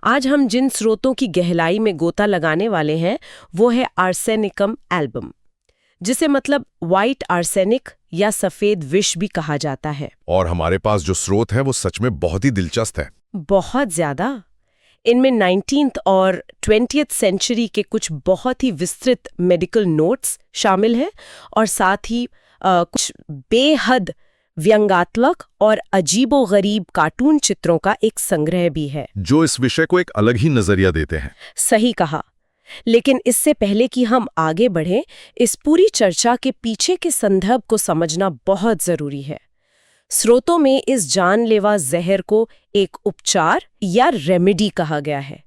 आज हम जिन स्रोतों की गहराई में गोता लगाने वाले हैं वो है आर्सेनिकम एल्बम, जिसे मतलब व्हाइट आर्सेनिक या सफेद विष भी कहा जाता है। और हमारे पास जो स्रोत है वो सच में बहुत ही दिलचस्प है। बहुत ज्यादा। इनमें 19th और 20th सेंचुरी के कुछ बहुत ही विस्तृत मेडिकल नोट्स शामिल हैं और साथ ही कुछ बेहद व्यंग्यात्मक और अजीबोगरीब कार्टून चित्रों का एक संग्रह भी है, जो इस विषय को एक अलग ही नजरिया देते हैं। सही कहा। लेकिन इससे पहले कि हम आगे बढ़ें, इस पूरी चर्चा के पीछे के संदर्भ को समझना बहुत जरूरी है। स्रोतों में इस जानलेवा जहर को एक उपचार या रेमेडी कहा गया है।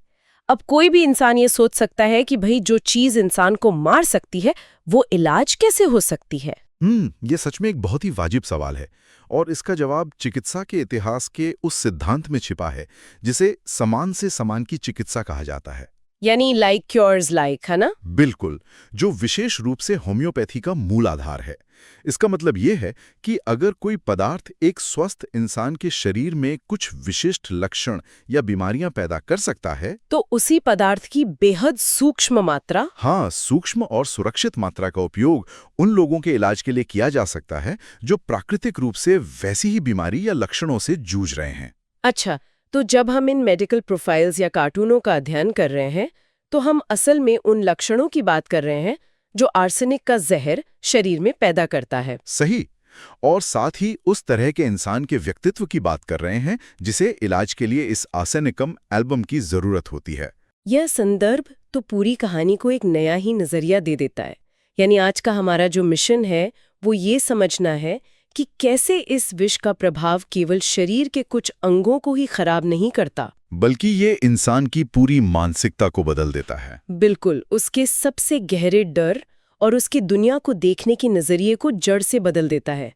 अब कोई भी इंसान ये सोच सकता है कि भाई जो चीज इंसान को मार सकती है वो इलाज कैसे हो सकती है। ये सच में एक बहुत ही वाजिब सवाल है और इसका जवाब चिकित्सा के इतिहास के उस सिद्धांत में छिपा है जिसे समान से समान की चिकित्सा कहा जाता है। यानी लाइक क्योर्स लाइक, है ना? बिल्कुल, जो विशेष रूप से होम्योपैथी का मूल आधार है। इसका मतलब ये है कि अगर कोई पदार्थ एक स्वस्थ इंसान के शरीर में कुछ विशिष्ट लक्षण या बीमारियां पैदा कर सकता है, तो उसी पदार्थ की बेहद सूक्ष्म मात्रा, हाँ, सूक्ष्म और सुरक्षित मात्रा का उपयोग उन लोगों के इलाज के लिए किया जा सकता है जो प्राकृतिक रूप से वैसी ही बीमारी या लक्षणों से जूझ रहे हैं। अच्छा, तो जब हम इन मेडिकल प्रोफाइल्स या कार्टूनों का अध्ययन कर रहे हैं तो हम असल में उन लक्षणों की बात कर रहे हैं जो आर्सेनिक का जहर शरीर में पैदा करता है। सही। और साथ ही उस तरह के इंसान के व्यक्तित्व की बात कर रहे हैं जिसे इलाज के लिए इस आर्सेनिकम एल्बम की जरूरत होती है। यह संदर्भ तो पूरी कहानी को एक नया ही नजरिया दे देता है। यानी आज का हमारा जो मिशन है वो ये समझना है कि कैसे इस विष का प्रभाव केवल शरीर के कुछ अंगों को ही खराब नहीं करता, बल्कि ये इंसान की पूरी मानसिकता को बदल देता है। बिल्कुल, उसके सबसे गहरे डर और उसकी दुनिया को देखने के नजरिए को जड़ से बदल देता है।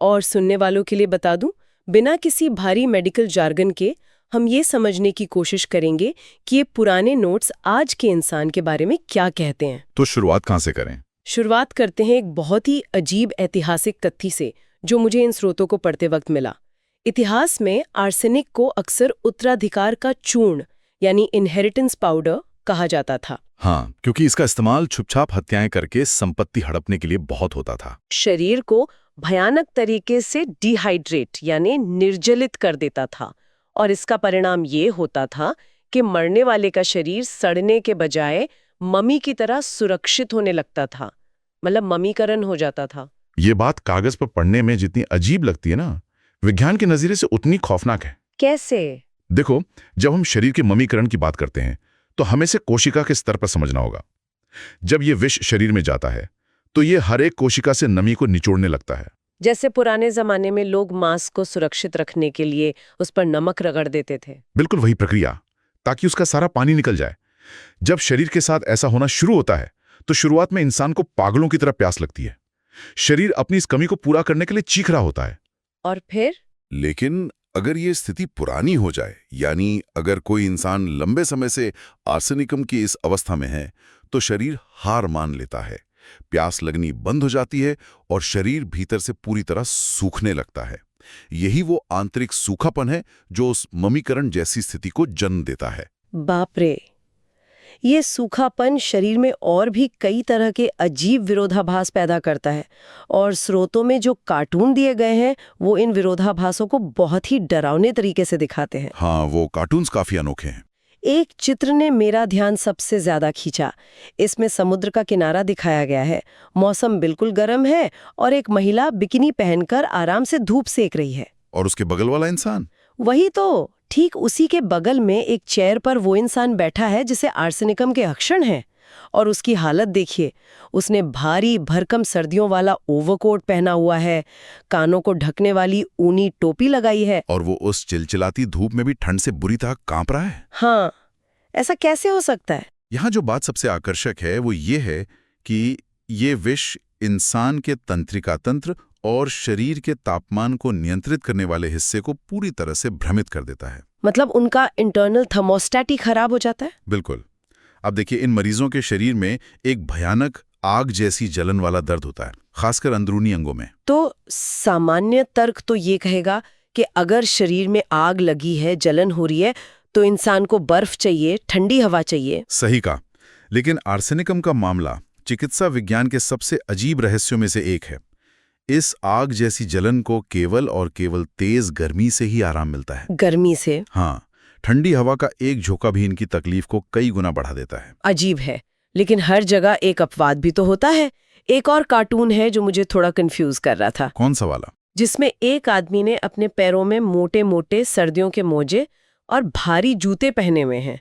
और सुनने वालों के लिए बता दूं, बिना किसी भारी मेडिकल जार्गन के हम ये समझने की कोशिश करेंगे कि ये पुराने नोट्स आज के इंसान के बारे में क्या कहते हैं। तो शुरुआत कहाँ से करें? शुरुआत करते हैं एक बहुत ही अजीब ऐतिहासिक तथ्य से जो मुझे इन स्रोतों को पढ़ते वक्त मिला। इतिहास में आर्सेनिक को अक्सर उत्तराधिकार का चूर्ण यानी इनहेरिटेंस पाउडर कहा जाता था। हाँ, क्योंकि इसका इस्तेमाल छुपछाप हत्याएं करके संपत्ति हड़पने के लिए बहुत होता था। शरीर को भयानक तरीके से डिहाइड्रेट यानी निर्जलित कर देता था और इसका परिणाम ये होता था कि मरने वाले का शरीर सड़ने के बजाय मम्मी की तरह सुरक्षित होने लगता था, मतलब मम्मीकरण हो जाता था। ये बात कागज पर पढ़ने में जितनी अजीब लगती है ना, विज्ञान के नजरिए से उतनी खौफनाक है। कैसे? देखो, जब हम शरीर के मम्मीकरण की बात करते हैं तो हमें इसे कोशिका के स्तर पर समझना होगा। जब ये विष शरीर में जाता है तो ये हर एक कोशिका से नमी को निचोड़ने लगता है। जैसे पुराने जमाने में लोग मांस को सुरक्षित रखने के लिए उस पर नमक रगड़ देते थे। बिल्कुल वही प्रक्रिया, ताकि उसका सारा पानी निकल जाए। जब शरीर के साथ ऐसा होना शुरू होता है तो शुरुआत में इंसान को पागलों की तरह प्यास लगती है। शरीर अपनी इस कमी को पूरा करने के लिए चीख रहा होता है। और फिर? लेकिन अगर ये स्थिति पुरानी हो जाए, यानी अगर कोई इंसान लंबे समय से आर्सेनिकम की इस अवस्था में है, तो शरीर हार मान लेता है, प्यास लगनी बंद हो जाती है और शरीर भीतर से पूरी तरह सूखने लगता है। यही वो आंतरिक सूखापन है जो उस ममीकरण जैसी स्थिति को जन्म देता है। बाप रे! ये सूखापन शरीर में और भी कई तरह के अजीब विरोधाभास पैदा करता है और स्रोतों में जो कार्टून दिए गए हैं वो इन विरोधाभासों को बहुत ही डरावने तरीके से दिखाते हैं। हाँ, वो कार्टून्स काफी अनोखे हैं। एक चित्र ने मेरा ध्यान सबसे ज्यादा खींचा। इसमें समुद्र का किनारा दिखाया गया है, मौसम बिल्कुल गर्म है और एक महिला बिकिनी पहनकर आराम से धूप सेक रही है। और उसके बगल वाला इंसान? वही तो, ठीक उसी के बगल में एक चेयर पर वो इंसान बैठा है जिसे आर्सेनिकम के लक्षण हैं। और उसकी हालत देखिए, उसने भारी भरकम सर्दियों वाला ओवरकोट पहना हुआ है, कानों को ढकने वाली ऊनी टोपी लगाई है। और वो उस चिलचिलाती धूप में भी ठंड से बुरी तरह कांप रहा है। हाँ, ऐसा कैसे हो सकता है? यहाँ जो बात सबसे आकर्षक है वो ये है कि ये विष इंसान के तंत्रिका तंत्र और शरीर के तापमान को नियंत्रित करने वाले हिस्से को पूरी तरह से भ्रमित कर देता है। मतलब उनका इंटरनल थर्मोस्टेट ही खराब हो जाता है। बिल्कुल। अब देखिए, इन मरीजों के शरीर में एक भयानक आग जैसी जलन वाला दर्द होता है, खासकर अंदरूनी अंगों में। तो सामान्य तर्क तो ये कहेगा कि अगर शरीर में आग लगी है, जलन हो रही है, तो इंसान को बर्फ चाहिए, ठंडी हवा चाहिए। सही कहा। लेकिन आर्सेनिकम का मामला चिकित्सा विज्ञान के सबसे अजीब रहस्यों में से एक है। इस आग जैसी जलन को केवल और केवल तेज गर्मी से ही आराम मिलता है। गर्मी से? हाँ, ठंडी हवा का एक झोंका भी इनकी तकलीफ को कई गुना बढ़ा देता है। अजीब है, लेकिन हर जगह एक अपवाद भी तो होता है। एक और कार्टून है जो मुझे थोड़ा कंफ्यूज कर रहा था। कौन सा वाला? जिसमें एक आदमी ने अपने पैरों में मोटे मोटे सर्दियों के मोजे और भारी जूते पहने हुए हैं।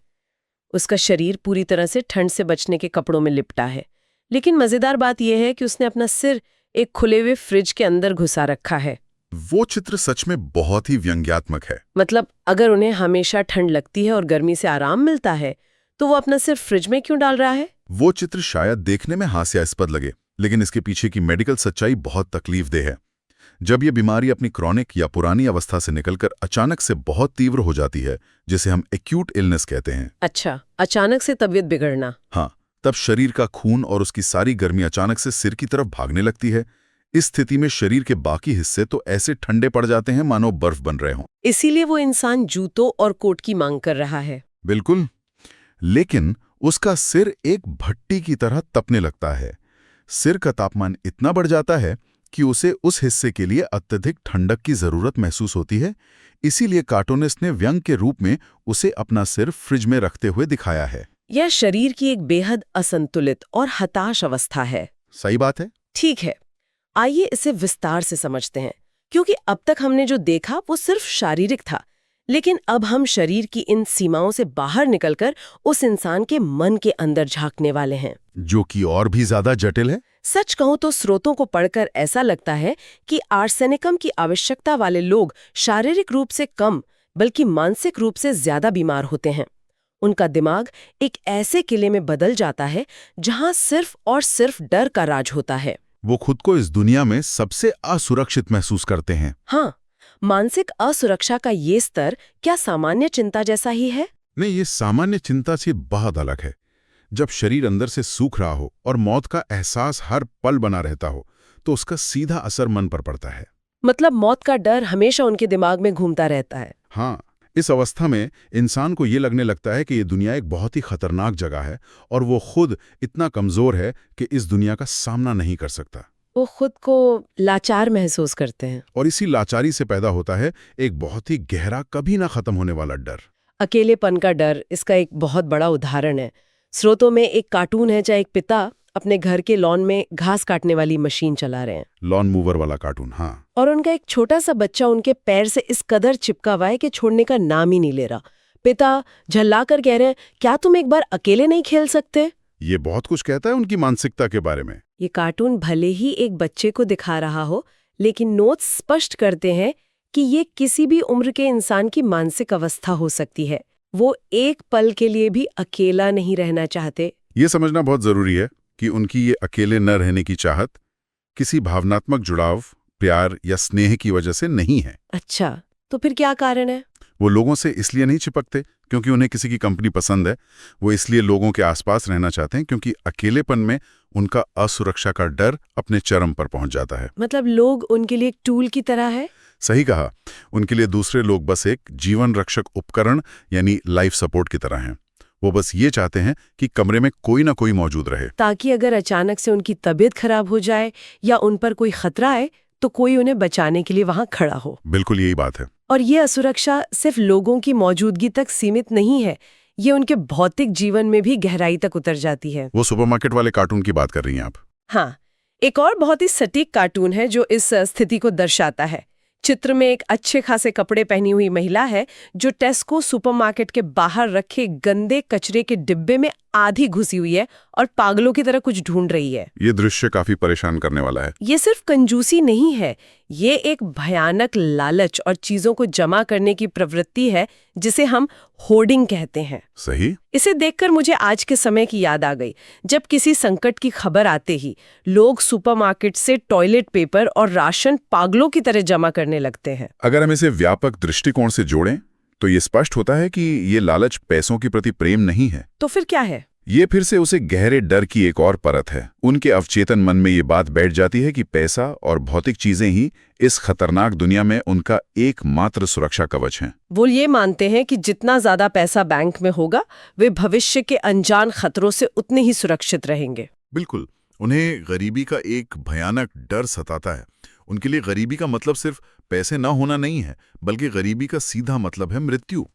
उसका शरीर पूरी तरह से ठंड से बचने के कपड़ों में लिपटा है। लेकिन मजेदार बात यह है कि उसने अपना सिर एक खुले हुए फ्रिज के अंदर घुसा रखा है। वो चित्र सच में बहुत ही व्यंग्यात्मक है। मतलब अगर उन्हें हमेशा ठंड लगती है और गर्मी से आराम मिलता है, तो वो अपना सिर फ्रिज में क्यों डाल रहा है? वो चित्र शायद देखने में हास्यास्पद लगे, लेकिन इसके पीछे की मेडिकल सच्चाई बहुत तकलीफदेह है। जब ये बीमारी अपनी क्रॉनिक या पुरानी अवस्था से निकलकर अचानक से बहुत तीव्र हो जाती है, जिसे हम एक्यूट इलनेस कहते हैं। अच्छा, अचानक से तबीयत बिगड़ना। हाँ, तब शरीर का खून और उसकी सारी गर्मी अचानक से सिर की तरफ भागने लगती है। इस स्थिति में शरीर के बाकी हिस्से तो ऐसे ठंडे पड़ जाते हैं मानो बर्फ बन रहे हों। इसीलिए वो इंसान जूतों और कोट की मांग कर रहा है। बिल्कुल। लेकिन उसका सिर एक भट्टी की तरह तपने लगता है। सिर का तापमान इतना बढ़ जाता है कि उसे उस हिस्से के लिए अत्यधिक ठंडक की जरूरत महसूस होती है। इसीलिए कार्टूनिस्ट ने व्यंग के रूप में उसे अपना सिर फ्रिज में रखते हुए दिखाया है। यह शरीर की एक बेहद असंतुलित और हताश अवस्था है। सही बात है। ठीक है, आइए इसे विस्तार से समझते हैं, क्योंकि अब तक हमने जो देखा वो सिर्फ शारीरिक था। लेकिन अब हम शरीर की इन सीमाओं से बाहर निकलकर उस इंसान के मन के अंदर झांकने वाले हैं, जो कि और भी ज्यादा जटिल है। सच कहूं तो स्रोतों को पढ़कर ऐसा लगता है कि आर्सेनिकम की आवश्यकता वाले लोग शारीरिक रूप से कम बल्कि मानसिक रूप से ज्यादा बीमार होते हैं। उनका दिमाग एक ऐसे किले में बदल जाता है जहां सिर्फ और सिर्फ डर का राज होता है। वो खुद को इस दुनिया में सबसे असुरक्षित महसूस करते हैं। हाँ, मानसिक असुरक्षा का ये स्तर क्या सामान्य चिंता जैसा ही है? नहीं, ये सामान्य चिंता से बहुत अलग है। जब शरीर अंदर से सूख रहा हो और मौत का एहसास हर पल बना रहता हो, तो उसका सीधा असर मन पर पड़ता है। मतलब मौत का डर हमेशा उनके दिमाग में घूमता रहता है। हाँ, इस अवस्था में इंसान को ये लगने लगता है कि ये दुनिया एक बहुत ही खतरनाक जगह है और वो खुद इतना कमजोर है कि इस दुनिया का सामना नहीं कर सकता। वो खुद को लाचार महसूस करते हैं। और इसी लाचारी से पैदा होता है एक बहुत ही गहरा, कभी ना खत्म होने वाला डर। अकेलेपन का डर इसका एक बहुत बड़ा उदाहरण है। स्रोतों में एक कार्टून है जहाँ एक पिता अपने घर के लॉन में घास काटने वाली मशीन चला रहे हैं। लॉन मूवर वाला कार्टून, हाँ। और उनका एक छोटा सा बच्चा उनके पैर से इस कदर चिपका हुआ है कि छोड़ने का नाम ही नहीं ले रहा। पिता झल्लाकर कह रहे हैं, क्या तुम एक बार अकेले नहीं खेल सकते? ये बहुत कुछ कहता है उनकी मानसिकता के बारे में। ये कार्टून भले ही एक बच्चे को दिखा रहा हो, लेकिन नोट्स स्पष्ट करते हैं कि ये किसी भी उम्र के इंसान की मानसिक अवस्था हो सकती है। वो एक पल के लिए भी अकेला नहीं रहना चाहते। ये समझना बहुत जरूरी है कि उनकी ये अकेले न रहने की चाहत किसी भावनात्मक जुड़ाव, प्यार या स्नेह की वजह से नहीं है। अच्छा, तो फिर क्या कारण है? वो लोगों से इसलिए नहीं चिपकते क्योंकि उन्हें किसी की कंपनी पसंद है। वो इसलिए लोगों के आसपास रहना चाहते हैं क्योंकि अकेलेपन में उनका असुरक्षा का डर अपने चरम पर पहुंच जाता है। मतलब लोग उनके लिए एक टूल की तरह है। सही कहा। उनके लिए दूसरे लोग बस एक जीवन रक्षक उपकरण यानी लाइफ सपोर्ट की तरह हैं। वो बस ये चाहते हैं कि कमरे में कोई ना कोई मौजूद रहे, ताकि अगर अचानक से उनकी तबीयत खराब हो जाए या उन पर कोई खतरा आए तो कोई उन्हें बचाने के लिए वहां खड़ा हो। बिल्कुल यही बात है। और ये असुरक्षा सिर्फ लोगों की मौजूदगी तक सीमित नहीं है, ये उनके भौतिक जीवन में भी गहराई तक उतर जाती है। वो सुपरमार्केट वाले कार्टून की बात कर रही हैं आप? हाँ, एक और बहुत ही सटीक कार्टून है जो इस स्थिति को दर्शाता है। चित्र में एक अच्छे खासे कपड़े पहनी हुई महिला है जो टेस्को सुपरमार्केट के बाहर रखे गंदे कचरे के डिब्बे में आधी घुसी हुई है और पागलों की तरह कुछ ढूंढ रही है। ये दृश्य काफी परेशान करने वाला है। ये सिर्फ कंजूसी नहीं है, ये एक भयानक लालच और चीजों को जमा करने की प्रवृत्ति है जिसे हम होर्डिंग कहते हैं। सही। इसे देखकर मुझे आज के समय की याद आ गई, जब किसी संकट की खबर आते ही लोग सुपरमार्केट से टॉयलेट पेपर और राशन पागलों की तरह जमा करने लगते हैं। अगर हम इसे व्यापक दृष्टिकोण से जोड़ें तो ये स्पष्ट होता है कि ये लालच पैसों के प्रति प्रेम नहीं है। तो फिर क्या है? ये फिर से उसे गहरे डर की एक और परत है। उनके अवचेतन मन में ये बात बैठ जाती है कि पैसा और भौतिक चीजें ही इस खतरनाक दुनिया में उनका एकमात्र सुरक्षा कवच हैं। वो ये मानते हैं कि जितना ज्यादा पैसा बैंक में होगा वे भविष्य के अनजान खतरों से उतने ही सुरक्षित रहेंगे। बिल्कुल, उन्हें गरीबी का एक भयानक डर सताता है। उनके लिए गरीबी का मतलब सिर्फ पैसे न होना नहीं है, बल्कि गरीबी का सीधा मतलब है मृत्यु।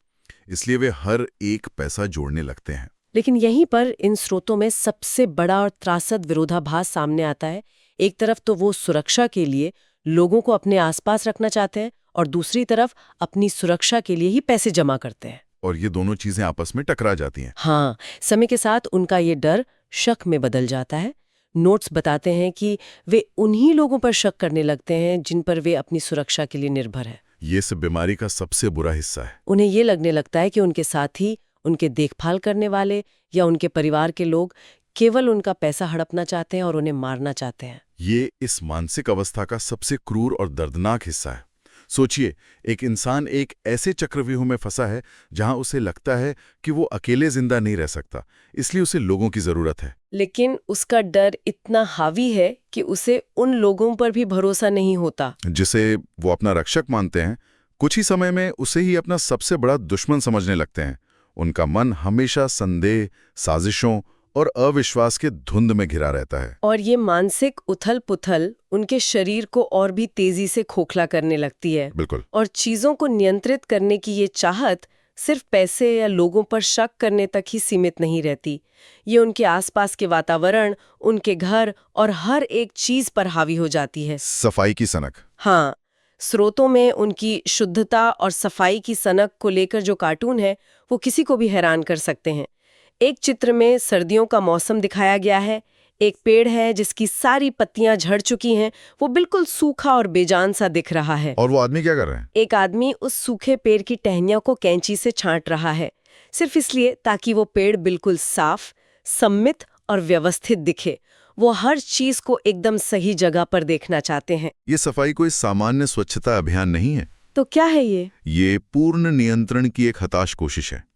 इसलिए वे हर एक पैसा जोड़ने लगते हैं। लेकिन यहीं पर इन स्रोतों में सबसे बड़ा और त्रासद विरोधाभास सामने आता है। एक तरफ तो वो सुरक्षा के लिए लोगों को अपने आसपास रखना चाहते हैं और दूसरी तरफ अपनी सुरक्षा के लिए ही पैसे जमा करते हैं। और ये दोनों चीजें आपस में टकरा जाती हैं। हाँ, समय के साथ उनका ये डर शक में बदल जाता है। नोट्स बताते हैं कि वे उन्हीं लोगों पर शक करने लगते हैं जिन पर वे अपनी सुरक्षा के लिए निर्भर है। ये सब बीमारी का सबसे बुरा हिस्सा है। उन्हें ये लगने लगता है कि उनके साथी, उनके देखभाल करने वाले या उनके परिवार के लोग केवल उनका पैसा हड़पना चाहते हैं और उन्हें मारना चाहते हैं। ये इस मानसिक अवस्था का सबसे क्रूर और दर्दनाक हिस्सा है। सोचिए, एक इंसान एक ऐसे चक्रव्यूह में फंसा है जहां उसे लगता है कि वो अकेले जिंदा नहीं रह सकता, इसलिए उसे लोगों की जरूरत है। लेकिन उसका डर इतना हावी है कि उसे उन लोगों पर भी भरोसा नहीं होता जिसे वो अपना रक्षक मानते हैं। कुछ ही समय में उसे ही अपना सबसे बड़ा दुश्मन समझने लगते हैं। उनका मन हमेशा संदेह, साजिशों और अविश्वास के धुंध में घिरा रहता है। और ये मानसिक उथल-पुथल उनके शरीर को और भी तेजी से खोखला करने लगती है। बिल्कुल। और चीजों को नियंत्रित करने की ये चाहत सिर्फ पैसे या लोगों पर शक करने तक ही सीमित नहीं रहती। ये उनके आसपास के वातावरण, उनके घर और हर एक चीज पर हावी हो जाती है। सफाई की सनक। हाँ, स्रोतों में उनकी शुद्धता और सफाई की सनक को लेकर जो कार्टून है वो किसी को भी हैरान कर सकते हैं। एक चित्र में सर्दियों का मौसम दिखाया गया है। एक पेड़ है जिसकी सारी पत्तियां झड़ चुकी हैं, वो बिल्कुल सूखा और बेजान सा दिख रहा है। और वो आदमी क्या कर रहे हैं? एक आदमी उस सूखे पेड़ की टहनियों को कैंची से छांट रहा है, सिर्फ इसलिए ताकि वो पेड़ बिल्कुल साफ, सम्मित और व्यवस्थित दिखे। वो हर चीज को एकदम सही जगह पर देखना चाहते हैं। ये सफाई कोई सामान्य स्वच्छता अभियान नहीं है। तो क्या है ये? ये पूर्ण नियंत्रण की एक हताश कोशिश है।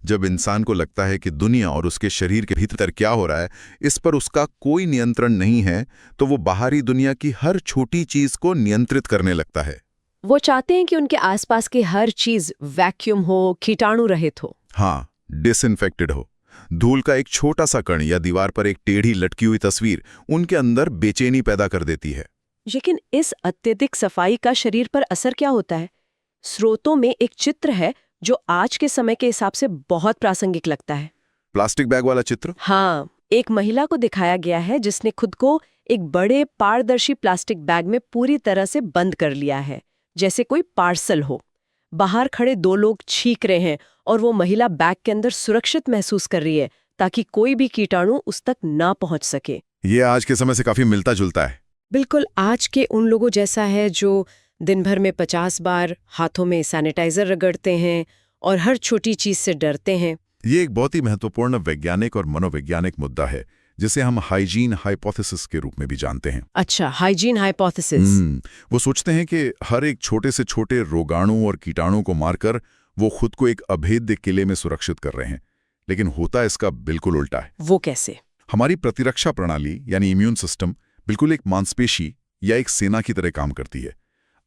जब इंसान को लगता है कि दुनिया और उसके शरीर के भीतर क्या हो रहा है इस पर उसका कोई नियंत्रण नहीं है, तो वो बाहरी दुनिया की हर छोटी चीज को नियंत्रित करने लगता है। वो चाहते हैं कि उनके आसपास की हर चीज वैक्यूम हो, कीटाणु रहित हो। हाँ, डिसइंफेक्टेड हो। धूल का एक छोटा सा कण या दीवार पर एक टेढ़ी लटकी हुई तस्वीर उनके अंदर बेचैनी पैदा कर देती है। लेकिन इस अत्यधिक सफाई का शरीर पर असर क्या होता है? स्रोतों में एक चित्र है जो आज के समय के हिसाब से बहुत प्रासंगिक लगता है। प्लास्टिक बैग वाला चित्र? हाँ, एक महिला को दिखाया गया है जिसने खुद को एक बड़े पारदर्शी प्लास्टिक बैग में पूरी तरह से बंद कर लिया है, जैसे कोई पार्सल हो। बाहर खड़े दो लोग छींक रहे हैं और वो महिला बैग के अंदर सुरक्षित महसूस कर रही है ताकि कोई भी कीटाणु उस तक ना पहुंच सके। ये आज के समय से काफी मिलता जुलता है। बिल्कुल आज के उन लोगों जैसा है जो दिन भर में 50 बार हाथों में सैनिटाइजर रगड़ते हैं और हर छोटी चीज से डरते हैं। ये एक बहुत ही महत्वपूर्ण वैज्ञानिक और मनोवैज्ञानिक मुद्दा है जिसे हम हाइजीन हाइपोथेसिस के रूप में भी जानते हैं। अच्छा, हाइजीन हाइपोथेसिस। वो सोचते हैं कि हर एक छोटे से छोटे रोगाणु और कीटाणु को मारकर वो खुद को एक अभेद्य किले में सुरक्षित कर रहे हैं, लेकिन होता इसका बिल्कुल उल्टा है। वो कैसे? हमारी प्रतिरक्षा प्रणाली यानी इम्यून सिस्टम बिल्कुल एक मांसपेशी या एक सेना की तरह काम करती है।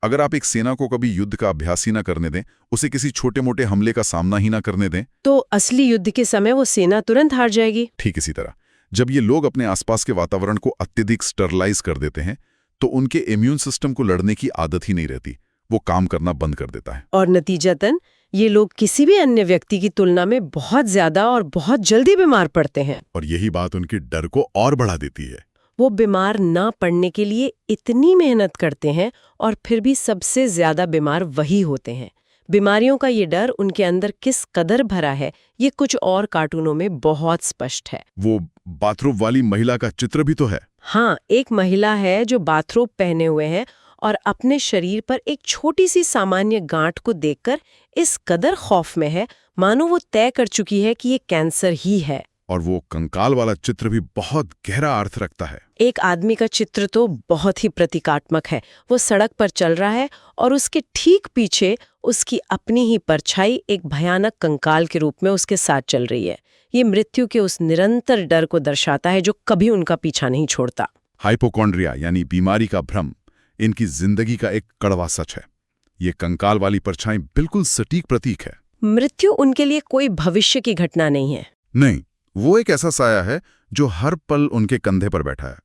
अगर आप एक सेना को कभी युद्ध का अभ्यास ही ना करने दें, उसे किसी छोटे मोटे हमले का सामना ही ना करने दें, तो असली युद्ध के समय वो सेना तुरंत हार जाएगी। ठीक इसी तरह जब ये लोग अपने आसपास के वातावरण को अत्यधिक स्टरलाइज कर देते हैं तो उनके इम्यून सिस्टम को लड़ने की आदत ही नहीं रहती, वो काम करना बंद कर देता है। और नतीजतन ये लोग किसी भी अन्य व्यक्ति की तुलना में बहुत ज्यादा और बहुत जल्दी बीमार पड़ते हैं। और यही बात उनके डर को और बढ़ा देती है। वो बीमार ना पड़ने के लिए इतनी मेहनत करते हैं और फिर भी सबसे ज्यादा बीमार वही होते हैं। बीमारियों का ये डर उनके अंदर किस कदर भरा है ये कुछ और कार्टूनों में बहुत स्पष्ट है। वो बाथरूम वाली महिला का चित्र भी तो है। हाँ, एक महिला है जो बाथरोब पहने हुए है और अपने शरीर पर एक छोटी सी सामान्य गांठ को देखकर इस कदर खौफ में है मानो वो तय कर चुकी है कि ये कैंसर ही है। और वो कंकाल वाला चित्र भी बहुत गहरा अर्थ रखता है। एक आदमी का चित्र तो बहुत ही प्रतीकात्मक है। वो सड़क पर चल रहा है और उसके ठीक पीछे उसकी अपनी ही परछाई एक भयानक कंकाल के रूप में उसके साथ चल रही है। ये मृत्यु के उस निरंतर डर को दर्शाता है जो कभी उनका पीछा नहीं छोड़ता। हाइपोकॉन्ड्रिया यानी बीमारी का भ्रम इनकी जिंदगी का एक कड़वा सच है। ये कंकाल वाली परछाई बिल्कुल सटीक प्रतीक है। मृत्यु उनके लिए कोई भविष्य की घटना नहीं है। नहीं, वो एक ऐसा साया है जो हर पल उनके कंधे पर बैठा है।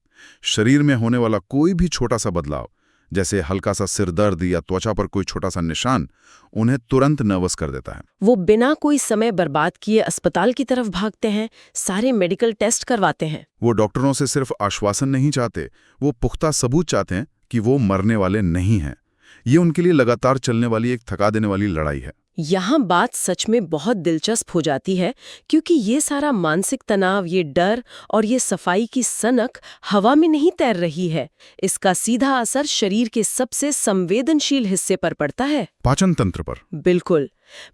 शरीर में होने वाला कोई भी छोटा सा बदलाव, जैसे हल्का सा सिर दर्द या त्वचा पर कोई छोटा सा निशान, उन्हें तुरंत नर्वस कर देता है। वो बिना कोई समय बर्बाद किए अस्पताल की तरफ भागते हैं, सारे मेडिकल टेस्ट करवाते हैं। वो डॉक्टरों से सिर्फ आश्वासन नहीं चाहते, वो पुख्ता सबूत चाहते हैं कि वो मरने वाले नहीं हैं। ये उनके लिए लगातार चलने वाली एक थका देने वाली लड़ाई है। यहाँ बात सच में बहुत दिलचस्प हो जाती है, क्योंकि ये सारा मानसिक तनाव, ये डर और ये सफाई की सनक हवा में नहीं तैर रही है। इसका सीधा असर शरीर के सबसे संवेदनशील हिस्से पर पड़ता है, पाचन तंत्र पर। बिल्कुल।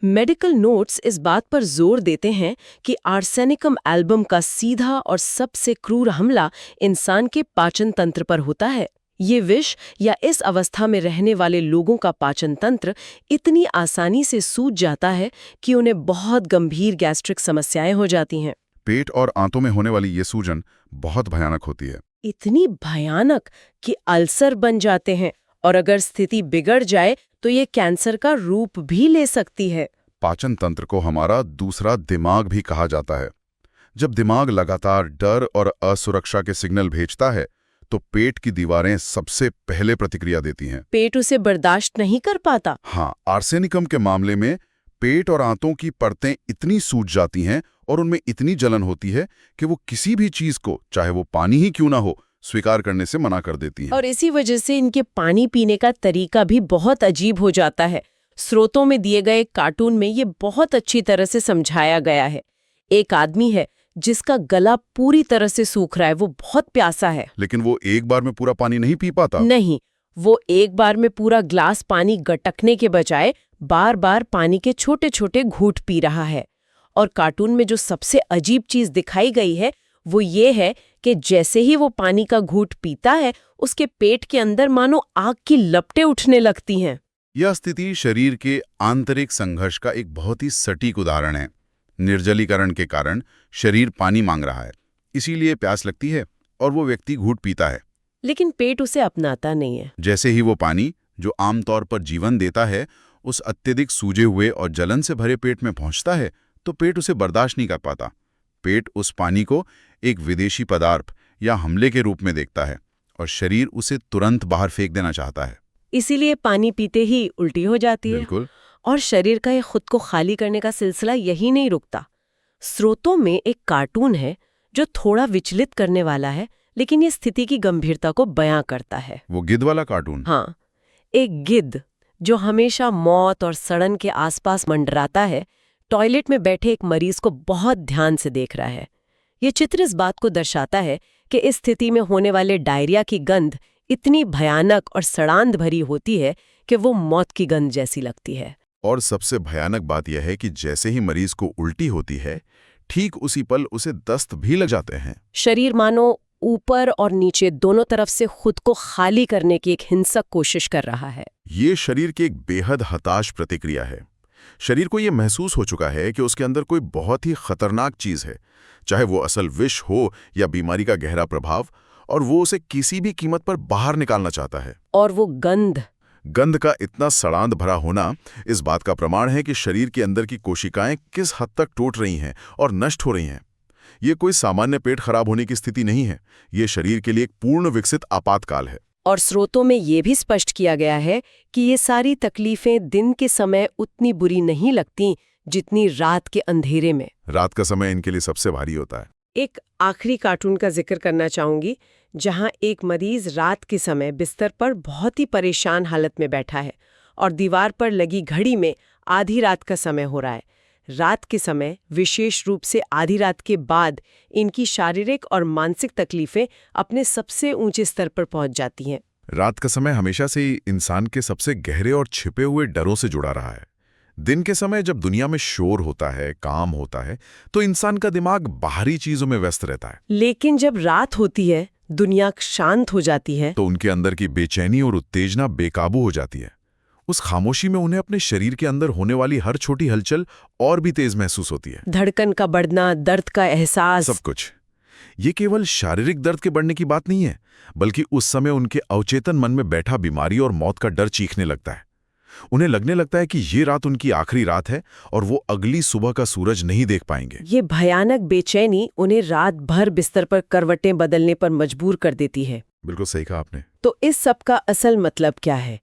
मेडिकल नोट्स इस बात पर जोर देते हैं कि आर्सेनिकम एल्बम का सीधा और सबसे क्रूर हमला इंसान के पाचन तंत्र पर होता है। ये विष या इस अवस्था में रहने वाले लोगों का पाचन तंत्र इतनी आसानी से सूज जाता है कि उन्हें बहुत गंभीर गैस्ट्रिक समस्याएं हो जाती हैं। पेट और आंतों में होने वाली ये सूजन बहुत भयानक होती है। इतनी भयानक कि अल्सर बन जाते हैं, और अगर स्थिति बिगड़ जाए तो ये कैंसर का रूप भी ले सकती है। पाचन तंत्र को हमारा दूसरा दिमाग भी कहा जाता है। जब दिमाग लगातार डर और असुरक्षा के सिग्नल भेजता है तो पेट की दीवारें सबसे पहले प्रतिक्रिया देती हैं। पेट उसे बर्दाश्त नहीं कर पाता। हाँ, आर्सेनिकम के मामले में पेट और आंतों की परतें इतनी सूज जाती हैं और उनमें इतनी जलन होती है कि वो किसी भी चीज को, चाहे वो पानी ही क्यों ना हो, स्वीकार करने से मना कर देती हैं। और इसी वजह से इनके पानी पीने का तरीका भी बहुत अजीब हो जाता है। स्रोतों में दिए गए कार्टून में ये बहुत अच्छी तरह से समझाया गया है। एक आदमी है जिसका गला पूरी तरह से सूख रहा है, वो बहुत प्यासा है, लेकिन वो एक बार में पूरा पानी नहीं पी पाता। नहीं, वो एक बार में पूरा ग्लास पानी गटकने के बजाय बार बार पानी के छोटे छोटे घूंट पी रहा है। और कार्टून में जो सबसे अजीब चीज दिखाई गई है वो ये है कि जैसे ही वो पानी का घूंट पीता है, उसके पेट के अंदर मानो आग की लपटें उठने लगती हैं। यह स्थिति शरीर के आंतरिक संघर्ष का एक बहुत ही सटीक उदाहरण है। निर्जलीकरण के कारण शरीर पानी मांग रहा है, इसीलिए प्यास लगती है और वो व्यक्ति घूंट पीता है, लेकिन पेट उसे अपनाता नहीं है। जैसे ही वो पानी, जो आमतौर पर जीवन देता है, उस अत्यधिक सूजे हुए और जलन से भरे पेट में पहुंचता है तो पेट उसे बर्दाश्त नहीं कर पाता। पेट उस पानी को एक विदेशी पदार्थ या हमले के रूप में देखता है और शरीर उसे तुरंत बाहर फेंक देना चाहता है। इसीलिए पानी पीते ही उल्टी हो जाती है। बिल्कुल। और शरीर का ये खुद को खाली करने का सिलसिला यही नहीं रुकता। स्रोतों में एक कार्टून है जो थोड़ा विचलित करने वाला है, लेकिन ये स्थिति की गंभीरता को बयां करता है। वो गिद्ध वाला कार्टून? हाँ, एक गिद्ध जो हमेशा मौत और सड़न के आसपास मंडराता है, टॉयलेट में बैठे एक मरीज को बहुत ध्यान से देख रहा है। ये चित्र इस बात को दर्शाता है कि इस स्थिति में होने वाले डायरिया की गंध इतनी भयानक और सड़ांध भरी होती है कि वो मौत की गंध जैसी लगती है। और सबसे भयानक बात यह है कि जैसे ही मरीज को उल्टी होती है, ठीक उसी पल उसे दस्त भी लग जाते हैं। शरीर मानो ऊपर और नीचे दोनों तरफ से खुद को खाली करने की एक हिंसक कोशिश कर रहा है। ये शरीर की एक बेहद हताश प्रतिक्रिया है। शरीर को ये महसूस हो चुका है कि उसके अंदर कोई बहुत ही खतरनाक चीज है, चाहे वो असल विष हो या बीमारी का गहरा प्रभाव, और वो उसे किसी भी कीमत पर बाहर निकालना चाहता है। और वो गंध का इतना सड़ांध भरा होना इस बात का प्रमाण है कि शरीर के अंदर की कोशिकाएं किस हद तक टूट रही हैं और नष्ट हो रही हैं। ये कोई सामान्य पेट खराब होने की स्थिति नहीं है, ये शरीर के लिए एक पूर्ण विकसित आपातकाल है। और स्रोतों में ये भी स्पष्ट किया गया है कि ये सारी तकलीफें दिन के समय उतनी बुरी नहीं लगती जितनी रात के अंधेरे में। रात का समय इनके लिए सबसे भारी होता है। एक आखिरी कार्टून का जिक्र करना चाहूंगी, जहां एक मरीज रात के समय बिस्तर पर बहुत ही परेशान हालत में बैठा है और दीवार पर लगी घड़ी में आधी रात का समय हो रहा है। रात के समय, विशेष रूप से आधी रात के बाद, इनकी शारीरिक और मानसिक तकलीफें अपने सबसे ऊंचे स्तर पर पहुंच जाती हैं। रात का समय हमेशा से ही इंसान के सबसे गहरे और छिपे हुए डरों से जुड़ा रहा है। दिन के समय जब दुनिया में शोर होता है, काम होता है, तो इंसान का दिमाग बाहरी चीजों में व्यस्त रहता है। लेकिन जब रात होती है, दुनिया शांत हो जाती है। तो उनके अंदर की बेचैनी और उत्तेजना बेकाबू हो जाती है। उस खामोशी में उन्हें अपने शरीर के अंदर होने वाली हर छोटी हलचल और भी तेज महसूस होती है। धड़कन का बढ़ना, दर्द का एहसास। सब कुछ। ये केवल शारीरिक दर्द के बढ़ने की बात नहीं है, बल्कि उस समय उनके अवचेतन मन में बैठा बीमारी और मौत का डर चीखने लगता है। उन्हें लगने लगता है कि ये रात उनकी आखिरी रात है और वो अगली सुबह का सूरज नहीं देख पाएंगे। ये भयानक बेचैनी उन्हें रात भर बिस्तर पर करवटें बदलने पर मजबूर कर देती है। बिल्कुल सही कहा आपने। तो इस सब का असल मतलब क्या है?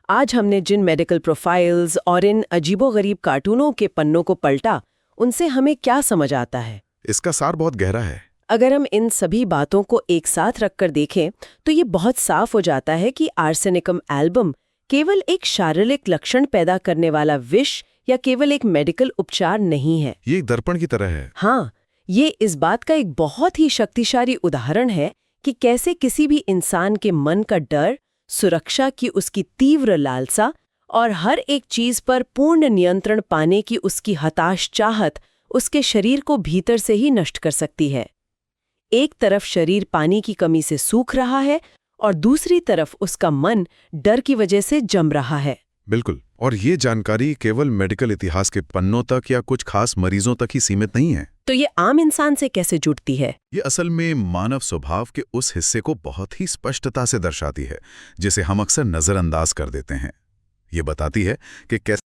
आज हमने जिन मेडिकल प्रोफाइल्स और इन अजीबोगरीब कार्टूनों के पन्नों को पलटा, उनसे हमें क्या समझ आता है? इसका सार बहुत गहरा है। अगर हम इन सभी बातों को एक साथ रखकर देखें तो ये बहुत साफ हो जाता है कि आर्सेनिकम एल्बम केवल एक शारीरिक लक्षण पैदा करने वाला विष या केवल एक मेडिकल उपचार नहीं है। ये एक दर्पण की तरह है। हाँ, ये इस बात का एक बहुत ही शक्तिशाली उदाहरण है कि कैसे किसी भी इंसान के मन का डर, सुरक्षा की उसकी तीव्र लालसा और हर एक चीज पर पूर्ण नियंत्रण पाने की उसकी हताश चाहत उसके शरीर को भीतर से ही नष्ट कर सकती है। एक तरफ शरीर पानी की कमी से सूख रहा है और दूसरी तरफ उसका मन डर की वजह से जम रहा है। बिल्कुल। और ये जानकारी केवल मेडिकल इतिहास के पन्नों तक या कुछ खास मरीजों तक ही सीमित नहीं है। तो ये आम इंसान से कैसे जुड़ती है? ये असल में मानव स्वभाव के उस हिस्से को बहुत ही स्पष्टता से दर्शाती है जिसे हम अक्सर नजरअंदाज कर देते हैं। ये बताती है कि कैसे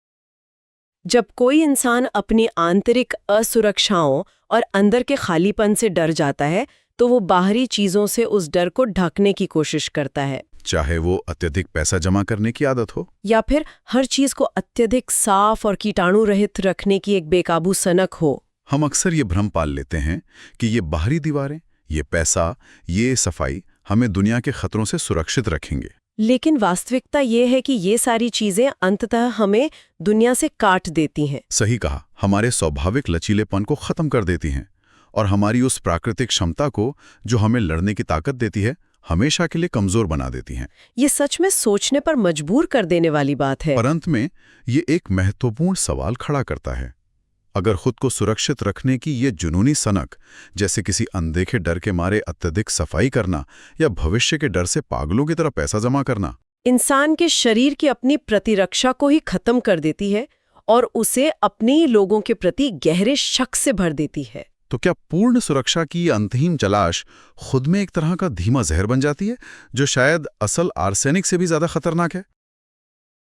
जब कोई इंसान अपनी आंतरिक असुरक्षाओं और अंदर के खालीपन से डर जाता है तो वो बाहरी चीजों से उस डर को ढकने की कोशिश करता है, चाहे वो अत्यधिक पैसा जमा करने की आदत हो या फिर हर चीज को अत्यधिक साफ और कीटाणु रहित रखने की एक बेकाबू सनक हो। हम अक्सर ये भ्रम पाल लेते हैं कि ये बाहरी दीवारें, ये पैसा, ये सफाई हमें दुनिया के खतरों से सुरक्षित रखेंगे। लेकिन वास्तविकता ये है कि ये सारी चीजें अंततः हमें दुनिया से काट देती हैं। सही कहा। हमारे स्वाभाविक लचीलेपन को खत्म कर देती हैं और हमारी उस प्राकृतिक क्षमता को जो हमें लड़ने की ताकत देती है हमेशा के लिए कमजोर बना देती हैं। ये सच में सोचने पर मजबूर कर देने वाली बात है। पर अंत में ये एक महत्वपूर्ण सवाल खड़ा करता है। अगर खुद को सुरक्षित रखने की ये जुनूनी सनक, जैसे किसी अनदेखे डर के मारे अत्यधिक सफाई करना या भविष्य के डर से पागलों की तरह पैसा जमा करना, इंसान के शरीर की अपनी प्रतिरक्षा को ही खत्म कर देती है और उसे अपने लोगों के प्रति गहरे शक से भर देती है, तो क्या पूर्ण सुरक्षा की ये अंतहीन तलाश खुद में एक तरह का धीमा जहर बन जाती है जो शायद असल आर्सेनिक से भी ज्यादा खतरनाक है?